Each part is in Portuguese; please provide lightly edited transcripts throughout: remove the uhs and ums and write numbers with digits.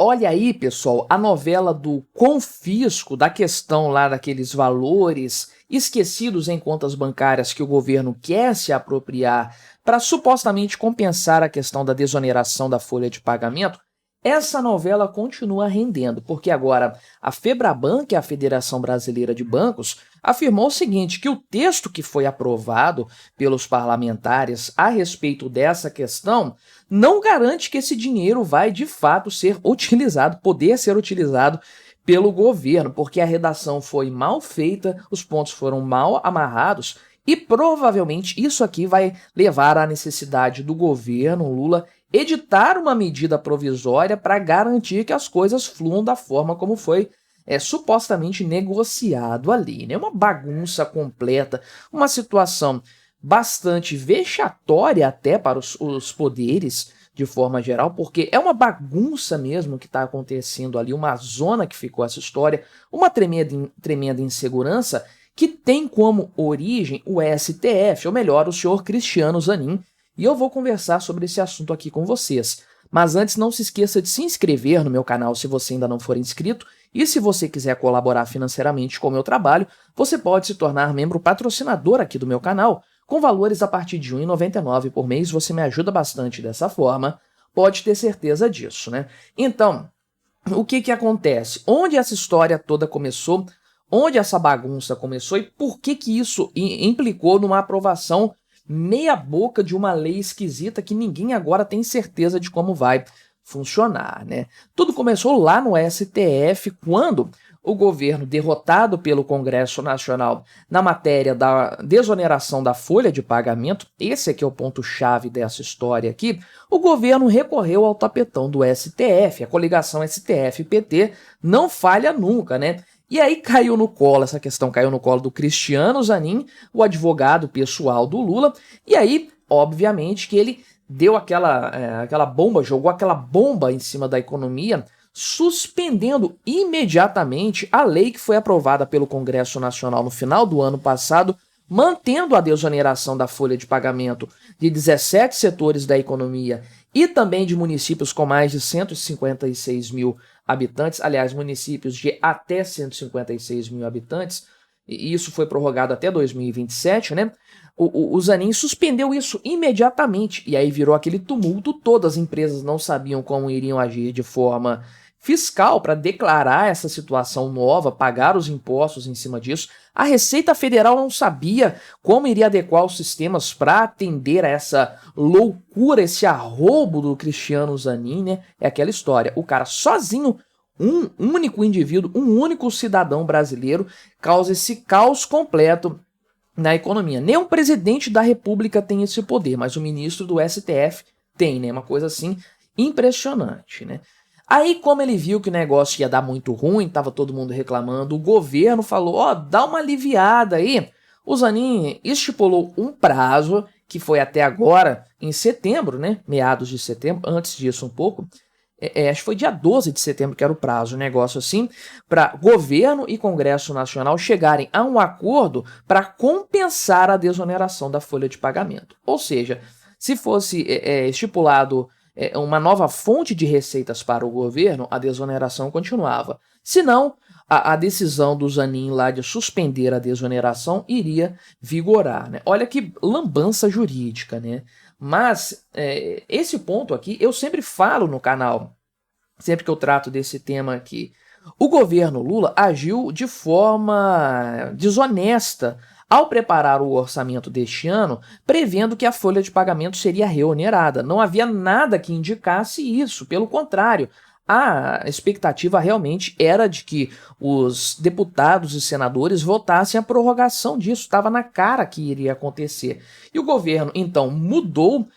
olha aí, pessoal, a novela do confisco, da questão lá daqueles valores esquecidos em contas bancárias que o governo quer se apropriar para supostamente compensar a questão da desoneração da folha de pagamento. Essa novela continua rendendo, porque agora a Febraban, que é a Federação Brasileira de Bancos, afirmou o seguinte, que o texto que foi aprovado pelos parlamentares a respeito dessa questão não garante que esse dinheiro vai de fato ser utilizado, poder ser utilizado pelo governo, porque a redação foi mal feita, os pontos foram mal amarrados e provavelmente isso aqui vai levar à necessidade do governo Lula editar uma medida provisória para garantir que as coisas fluam da forma como foi supostamente negociado ali, né? Uma bagunça completa, uma situação bastante vexatória até para os poderes de forma geral, porque é uma bagunça mesmo que está acontecendo ali, uma zona que ficou essa história, uma tremenda insegurança que tem como origem o STF, ou melhor, o senhor Cristiano Zanin, e eu vou conversar sobre esse assunto aqui com vocês. Mas antes, não se esqueça de se inscrever no meu canal se você ainda não for inscrito, e se você quiser colaborar financeiramente com o meu trabalho, você pode se tornar membro patrocinador aqui do meu canal, com valores a partir de R$ 1,99 por mês, você me ajuda bastante dessa forma, pode ter certeza disso, né? Então, o que acontece? Onde essa história toda começou? Onde essa bagunça começou e por que isso implicou numa aprovação meia boca de uma lei esquisita que ninguém agora tem certeza de como vai funcionar, né? Tudo começou lá no STF, quando o governo, derrotado pelo Congresso Nacional na matéria da desoneração da folha de pagamento, esse aqui é o ponto-chave dessa história aqui, o governo recorreu ao tapetão do STF, a coligação STF-PT não falha nunca, né? E aí caiu no colo, essa questão caiu no colo do Cristiano Zanin, o advogado pessoal do Lula, e aí, obviamente, que ele deu aquela bomba, jogou aquela bomba em cima da economia, suspendendo imediatamente a lei que foi aprovada pelo Congresso Nacional no final do ano passado, mantendo a desoneração da folha de pagamento de 17 setores da economia e também de municípios com mais de 156 mil habitantes, aliás, municípios de até 156 mil habitantes, e isso foi prorrogado até 2027, né? O Zanin suspendeu isso imediatamente, e aí virou aquele tumulto todo, as empresas não sabiam como iriam agir de forma fiscal para declarar essa situação nova, pagar os impostos em cima disso. A Receita Federal não sabia como iria adequar os sistemas para atender a essa loucura, esse arroubo do Cristiano Zanin, né? É aquela história, o cara sozinho, um único indivíduo, um único cidadão brasileiro, causa esse caos completo na economia. Nem o presidente da República tem esse poder, mas o ministro do STF tem, né? Uma coisa assim impressionante, né? Aí, como ele viu que o negócio ia dar muito ruim, tava todo mundo reclamando, o governo falou, ó, dá uma aliviada aí. O Zanin estipulou um prazo, que foi até agora, em setembro, né, meados de setembro, antes disso um pouco, acho que foi dia 12 de setembro que era o prazo, um negócio assim, para governo e Congresso Nacional chegarem a um acordo para compensar a desoneração da folha de pagamento. Ou seja, se fosse estipulado uma nova fonte de receitas para o governo, a desoneração continuava. Se não, a decisão do Zanin lá de suspender a desoneração iria vigorar, né? Olha que lambança jurídica, né? Mas esse ponto aqui eu sempre falo no canal, sempre que eu trato desse tema aqui. O governo Lula agiu de forma desonesta ao preparar o orçamento deste ano, prevendo que a folha de pagamento seria reonerada. Não havia nada que indicasse isso, pelo contrário, a expectativa realmente era de que os deputados e senadores votassem a prorrogação disso, estava na cara que iria acontecer. E o governo, então, mudou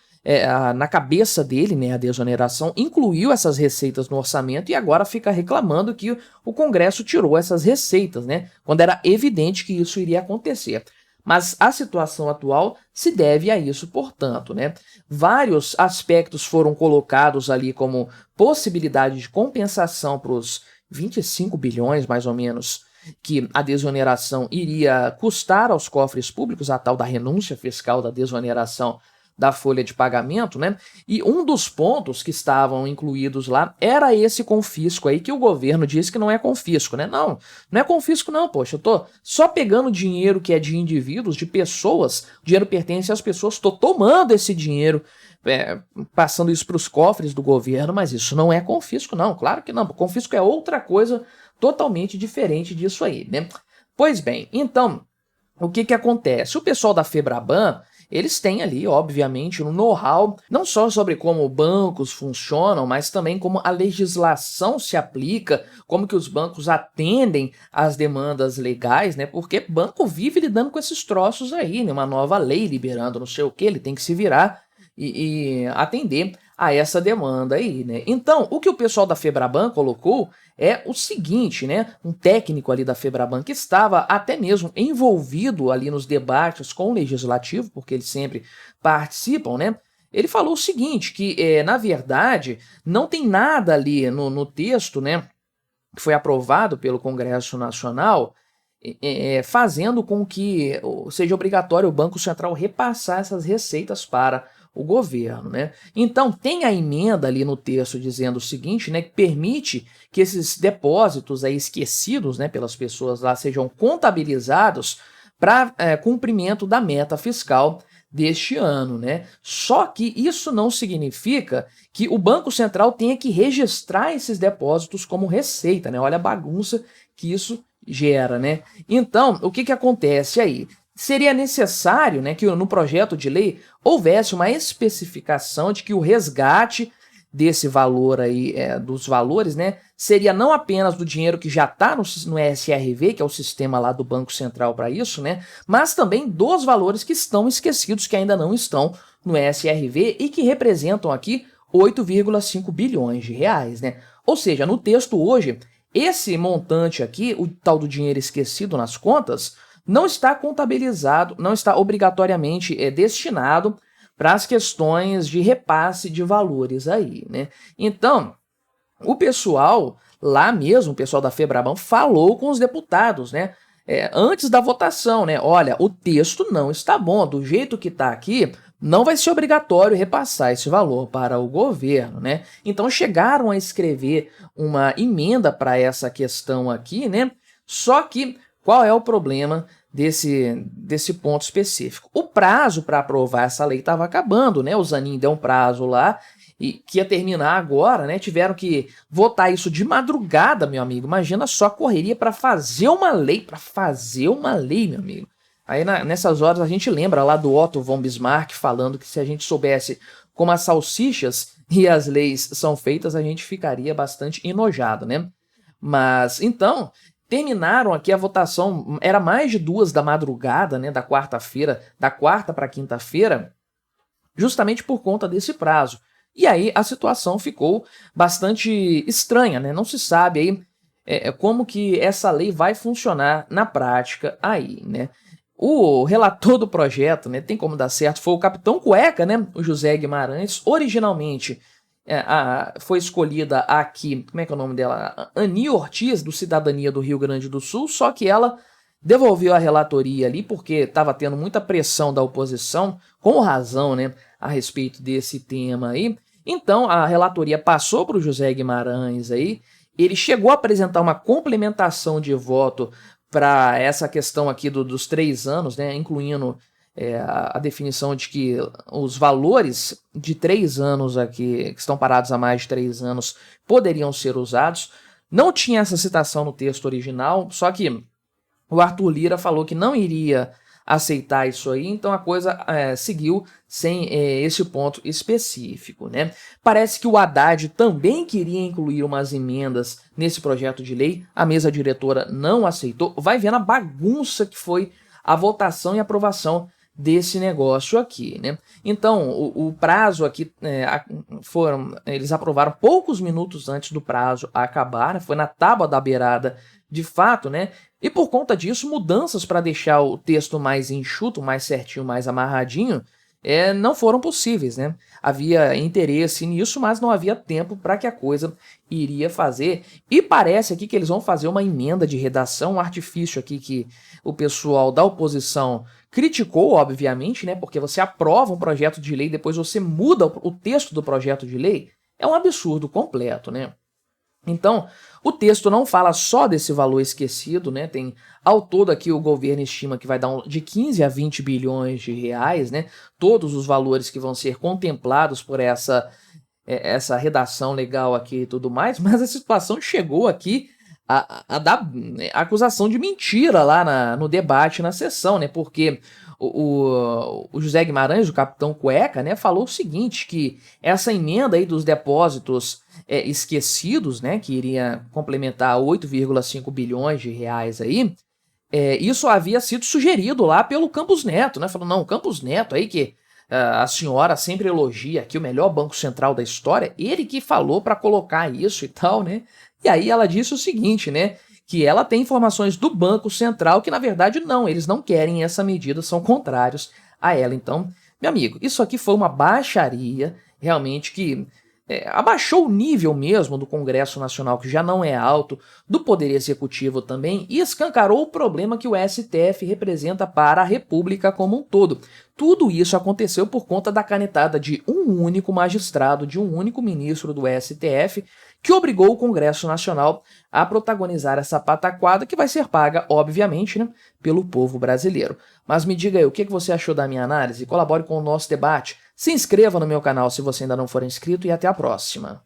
na cabeça dele, né, a desoneração, incluiu essas receitas no orçamento e agora fica reclamando que o Congresso tirou essas receitas, né, quando era evidente que isso iria acontecer. Mas a situação atual se deve a isso, portanto, né? Vários aspectos foram colocados ali como possibilidade de compensação para os 25 bilhões, mais ou menos, que a desoneração iria custar aos cofres públicos, a tal da renúncia fiscal da desoneração da folha de pagamento, né? E um dos pontos que estavam incluídos lá era esse confisco aí, que o governo disse que não é confisco, né? Não, não é confisco não, poxa, eu tô só pegando dinheiro que é de indivíduos, de pessoas, o dinheiro pertence às pessoas, tô tomando esse dinheiro, passando isso para os cofres do governo, mas isso não é confisco não, claro que não, confisco é outra coisa totalmente diferente disso aí, né? Pois bem, então, o que acontece? O pessoal da Febraban, eles têm ali, obviamente, um know-how, não só sobre como bancos funcionam, mas também como a legislação se aplica, como que os bancos atendem às demandas legais, né? Porque banco vive lidando com esses troços aí, né? Uma nova lei liberando não sei o que, ele tem que se virar e atender a essa demanda aí, né? Então, o que o pessoal da Febraban colocou é o seguinte, né? Um técnico ali da Febraban que estava até mesmo envolvido ali nos debates com o legislativo, porque eles sempre participam, né? Ele falou o seguinte, que na verdade não tem nada ali no texto, né, que foi aprovado pelo Congresso Nacional, fazendo com que seja obrigatório o Banco Central repassar essas receitas para o governo, né? Então tem a emenda ali no texto dizendo o seguinte, né, que permite que esses depósitos aí esquecidos, né, pelas pessoas lá sejam contabilizados para cumprimento da meta fiscal deste ano, né? Só que isso não significa que o Banco Central tenha que registrar esses depósitos como receita, né? Olha a bagunça que isso gera, né? Então, o que acontece aí? Seria necessário, né, que no projeto de lei houvesse uma especificação de que o resgate desse valor aí, dos valores, né, seria não apenas do dinheiro que já está no SRV, que é o sistema lá do Banco Central para isso, né, mas também dos valores que estão esquecidos, que ainda não estão no SRV e que representam aqui 8,5 bilhões de reais, né? Ou seja, no texto hoje, esse montante aqui, o tal do dinheiro esquecido nas contas, não está contabilizado, não está obrigatoriamente destinado para as questões de repasse de valores aí, né? Então, o pessoal lá mesmo, o pessoal da Febraban, falou com os deputados, né? Antes da votação, né? Olha, o texto não está bom, do jeito que está aqui, não vai ser obrigatório repassar esse valor para o governo, né? Então chegaram a escrever uma emenda para essa questão aqui, né? Só que qual é o problema desse ponto específico? O prazo para aprovar essa lei estava acabando, né? O Zanin deu um prazo lá e que ia terminar agora, né? Tiveram que votar isso de madrugada, meu amigo. Imagina só a correria para fazer uma lei, meu amigo. Aí nessas horas a gente lembra lá do Otto von Bismarck falando que se a gente soubesse como as salsichas e as leis são feitas, a gente ficaria bastante enojado, né? Mas então terminaram aqui a votação, era mais de 2 da madrugada, né, da quarta-feira, da quarta para quinta-feira, justamente por conta desse prazo. E aí a situação ficou bastante estranha, né? Não se sabe aí como que essa lei vai funcionar na prática aí, né? O relator do projeto, né, tem como dar certo, foi o Capitão Cueca, né, o José Guimarães. Originalmente foi escolhida aqui, como é que é o nome dela? Ani Ortiz, do Cidadania do Rio Grande do Sul, só que ela devolveu a relatoria ali porque estava tendo muita pressão da oposição, com razão, né, a respeito desse tema aí. Então a relatoria passou para o José Guimarães aí, ele chegou a apresentar uma complementação de voto para essa questão aqui dos 3 anos, né, incluindo a definição de que os valores de 3 anos aqui, que estão parados há mais de 3 anos, poderiam ser usados. Não tinha essa citação no texto original, só que o Arthur Lira falou que não iria aceitar isso aí, então a coisa seguiu sem esse ponto específico, né? Parece que o Haddad também queria incluir umas emendas nesse projeto de lei, a mesa diretora não aceitou. Vai vendo a bagunça que foi a votação e aprovação desse negócio aqui, né? Então, o prazo aqui eles aprovaram poucos minutos antes do prazo acabar, né? Foi na tábua da beirada de fato, né? E por conta disso, mudanças para deixar o texto mais enxuto, mais certinho, mais amarradinho, não foram possíveis, né? Havia interesse nisso, mas não havia tempo para que a coisa iria fazer. E parece aqui que eles vão fazer uma emenda de redação, um artifício aqui que o pessoal da oposição criticou, obviamente, né? Porque você aprova um projeto de lei, depois você muda o texto do projeto de lei. É um absurdo completo, né? Então, o texto não fala só desse valor esquecido, né? Tem, ao todo aqui o governo estima que vai dar de 15 a 20 bilhões de reais, né? Todos os valores que vão ser contemplados por essa redação legal aqui e tudo mais, mas a situação chegou aqui a dar acusação de mentira lá no debate, na sessão, né? Porque o José Guimarães, o capitão Cueca, né, falou o seguinte, que essa emenda aí dos depósitos esquecidos, né, que iria complementar 8,5 bilhões de reais aí, isso havia sido sugerido lá pelo Campos Neto, né? Falou, não, Campos Neto aí que a senhora sempre elogia aqui o melhor banco central da história, ele que falou para colocar isso e tal, né? E aí ela disse o seguinte, né? Que ela tem informações do Banco Central que, na verdade, não, eles não querem essa medida, são contrários a ela. Então, meu amigo, isso aqui foi uma baixaria, realmente, que abaixou o nível mesmo do Congresso Nacional, que já não é alto, do Poder Executivo também, e escancarou o problema que o STF representa para a República como um todo. Tudo isso aconteceu por conta da canetada de um único magistrado, de um único ministro do STF, que obrigou o Congresso Nacional a protagonizar essa pataquada que vai ser paga, obviamente, né, pelo povo brasileiro. Mas me diga aí, o que você achou da minha análise? Colabore com o nosso debate. Se inscreva no meu canal se você ainda não for inscrito e até a próxima.